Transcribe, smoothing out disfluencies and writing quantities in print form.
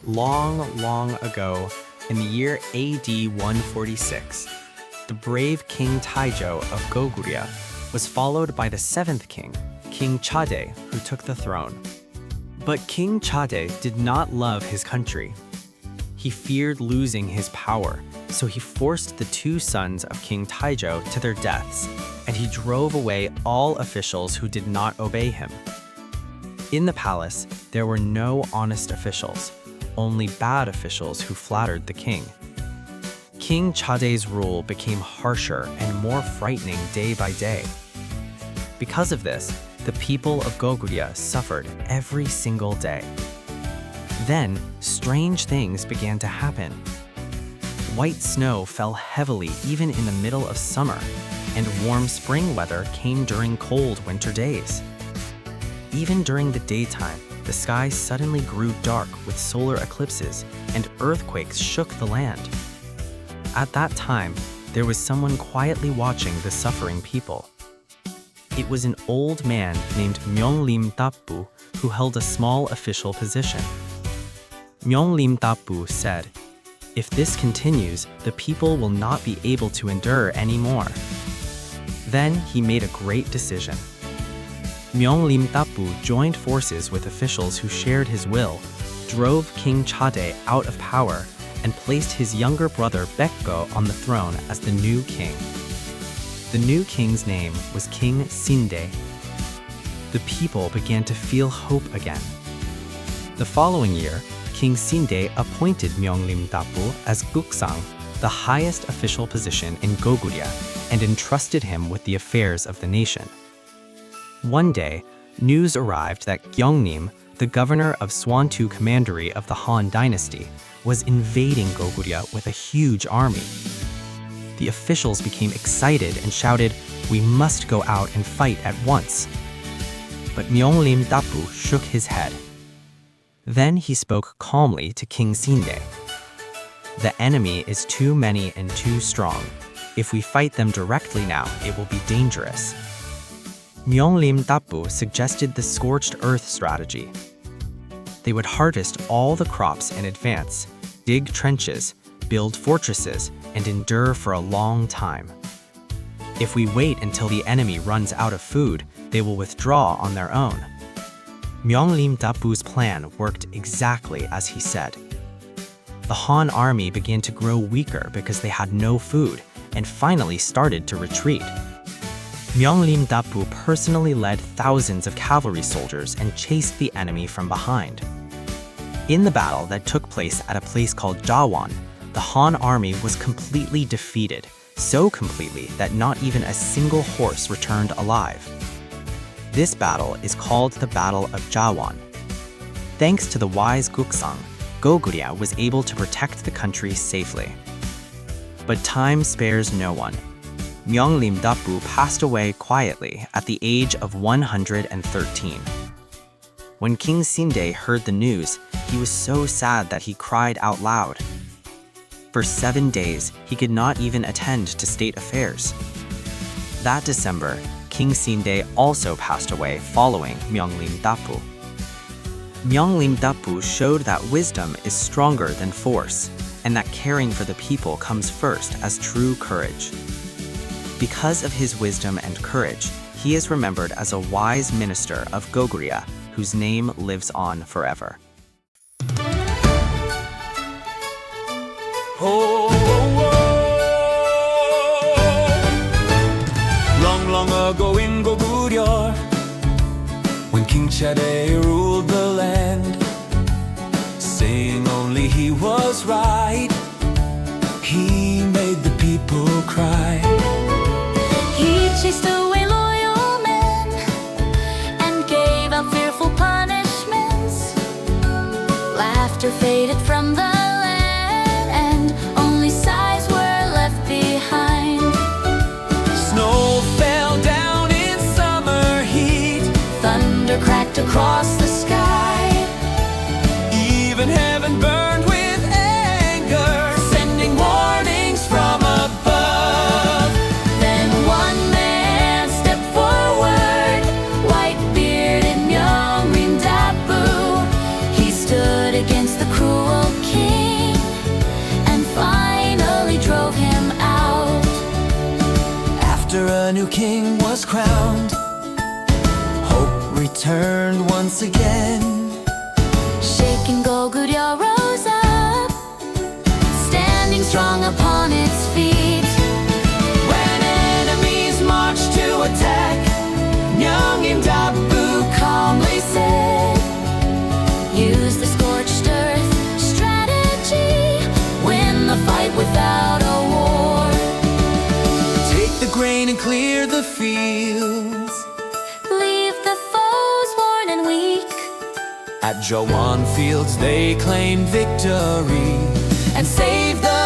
Long, long ago, in the year AD 146, the brave King Taejo of Goguryeo was followed by the seventh king, King Chade, who took the throne. But King Chade did not love his country. He feared losing his power, so he forced the two sons of King Taejo to their deaths, and he drove away all officials who did not obey him. In the palace, there were no honest officials, only bad officials who flattered the king. King Chade's rule became harsher and more frightening day by day. Because of this, the people of Goguryeo suffered every single day. Then, strange things began to happen. White snow fell heavily even in the middle of summer, and warm spring weather came during cold winter days. Even during the daytime, the sky suddenly grew dark with solar eclipses, and earthquakes shook the land. At that time, there was someone quietly watching the suffering people. It was an old man named Myeongnim Dapbu who held a small official position. Myeongnim Dapbu said, "If this continues, the people will not be able to endure anymore." Then he made a great decision. Myeongnim Dapbu joined forces with officials who shared his will, drove King Chade out of power, and placed his younger brother Baekgo on the throne as the new king. The new king's name was King Sinde. The people began to feel hope again. The following year, King Sinde appointed Myeongnim Dapbu as Guksang, the highest official position in Goguryeo, and entrusted him with the affairs of the nation. One day, news arrived that Gyeongnim, the governor of Swantu Commandery of the Han Dynasty, was invading Goguryeo with a huge army. The officials became excited and shouted, "We must go out and fight at once." But Myeongnim Dapbu shook his head. Then he spoke calmly to King Sinde. "The enemy is too many and too strong. If we fight them directly now, it will be dangerous." Myeongnim Dapbu suggested the scorched earth strategy. They would harvest all the crops in advance, dig trenches, build fortresses, and endure for a long time. If we wait until the enemy runs out of food, they will withdraw on their own. Myeongnim Dapbu's plan worked exactly as he said. The Han army began to grow weaker because they had no food, and finally started to retreat. Myeongnim Dapbu personally led thousands of cavalry soldiers and chased the enemy from behind. In the battle that took place at a place called Jawan, the Han army was completely defeated, so completely that not even a single horse returned alive. This battle is called the Battle of Jawan. Thanks to the wise Guksang, Goguryeo was able to protect the country safely. But time spares no one. Myeongnim Dapbu passed away quietly at the age of 113. When King Sinde heard the news, he was so sad that he cried out loud. For 7 days, he could not even attend to state affairs. That December, King Sinde also passed away following Myeongnim Dapbu. Myeongnim Dapbu showed that wisdom is stronger than force, and that caring for the people comes first as true courage. Because of his wisdom and courage, he is remembered as a wise minister of Goguryeo, whose name lives on forever. Oh, oh, oh. Long, long ago in Goguryeo, when King Chade ruled the land, saying only he was right, he made the people cry. He chased away loyal men and gave out fearful punishments. Laughter faded from the land and only sighs were left behind. Snow fell down in summer heat. Thunder cracked across the sky. Even heaven burned with anger, sending warnings from above. Then one man stepped forward. king was crowned. Hope returned once again. Shaking Goguryeo rose up, standing strong upon its feet. When enemies marched to attack, Myeongnim Dapbu calmly said, Use the scorched earth strategy, win the fight without a war. take the grain and clear the fields. Leave the foes worn and weak. At Joan Fields they claimed victory and saved the